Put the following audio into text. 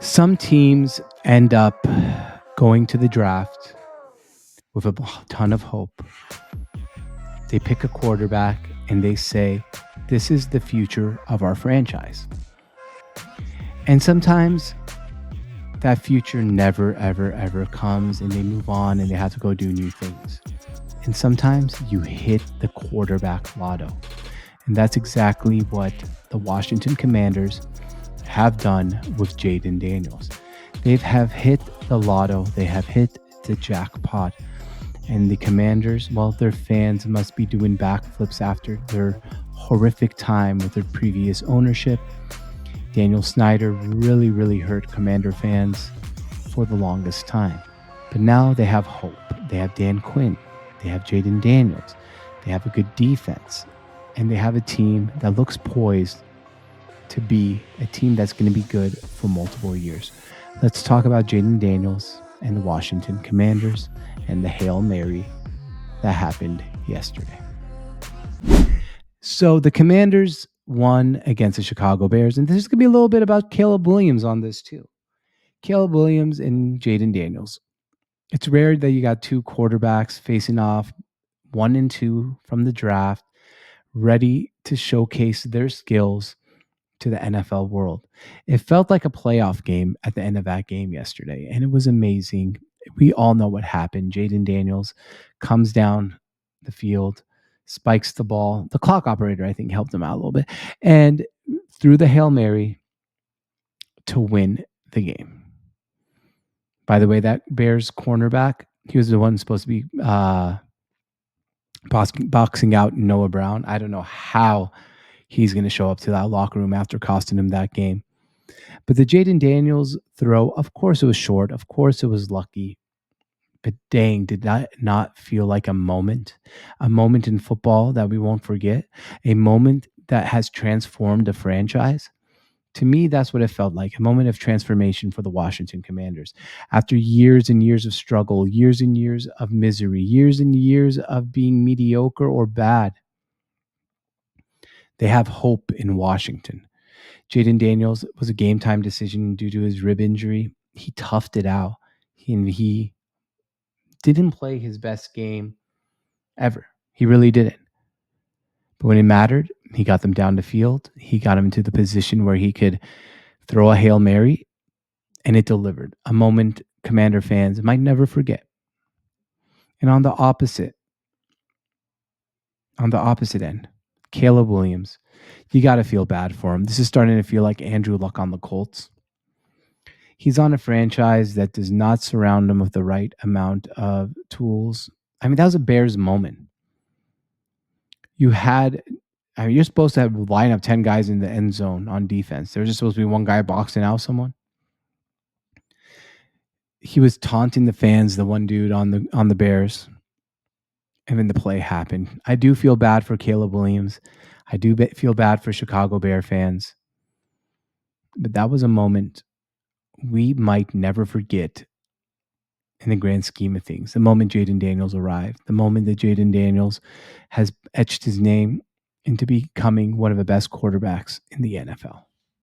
Some teams end up going to the draft with a ton of hope. They pick a quarterback and they say, this is the future of our franchise. And sometimes that future never, ever, ever comes and they move on and they have to go do new things. And sometimes you hit the quarterback lotto. And that's exactly what the Washington Commanders have done with Jayden Daniels. They have hit the lotto. They have hit the jackpot. And the Commanders, well, their fans must be doing backflips after their horrific time with their previous ownership. Daniel Snyder really hurt Commander fans for the longest time. But now they have hope. They have Dan Quinn. They have Jayden Daniels. They have a good defense. And they have a team that looks poised to be a team that's going to be good for multiple years. Let's talk about Jayden Daniels and the Washington Commanders and the Hail Mary that happened yesterday. So the Commanders won against the Chicago Bears, and this is going to be a little bit about Caleb Williams on this too. Caleb Williams and Jayden Daniels. It's rare that you got two quarterbacks facing off, 1 and 2 from the draft, ready to showcase their skills to the NFL world. It felt like a playoff game at the end of that game yesterday, and it was amazing. We all know what happened. Jayden Daniels comes down the field, spikes the ball. The clock operator, I think, helped him out a little bit, and threw the Hail Mary to win the game. By the way, that Bears cornerback, he was the one supposed to be boxing out Noah Brown. I don't know how he's going to show up to that locker room after costing him that game. But the Jayden Daniels throw, of course it was short. Of course it was lucky. But dang, did that not feel like a moment in football that we won't forget, a moment that has transformed the franchise? To me, that's what it felt like, a moment of transformation for the Washington Commanders. After years and years of struggle, years and years of misery, years and years of being mediocre or bad, they have hope in Washington. Jayden Daniels was a game time decision due to his rib injury. He toughed it out. He didn't play his best game ever. He really didn't. But when it mattered, he got them down the field. He got him into the position where he could throw a Hail Mary, and it delivered. A moment Commander fans might never forget. And on the opposite end, Caleb Williams, you got to feel bad for him. This is starting to feel like Andrew Luck on the Colts. He's on a franchise that does not surround him with the right amount of tools. I mean, that was a Bears moment. You're supposed to line up 10 guys in the end zone on defense. There's just supposed to be one guy boxing out someone. He was taunting the fans, the one dude on the Bears. And then the play happened. I do feel bad for Caleb Williams. I do feel bad for Chicago Bear fans. But that was a moment we might never forget in the grand scheme of things. The moment Jayden Daniels arrived, the moment that Jayden Daniels has etched his name into becoming one of the best quarterbacks in the NFL.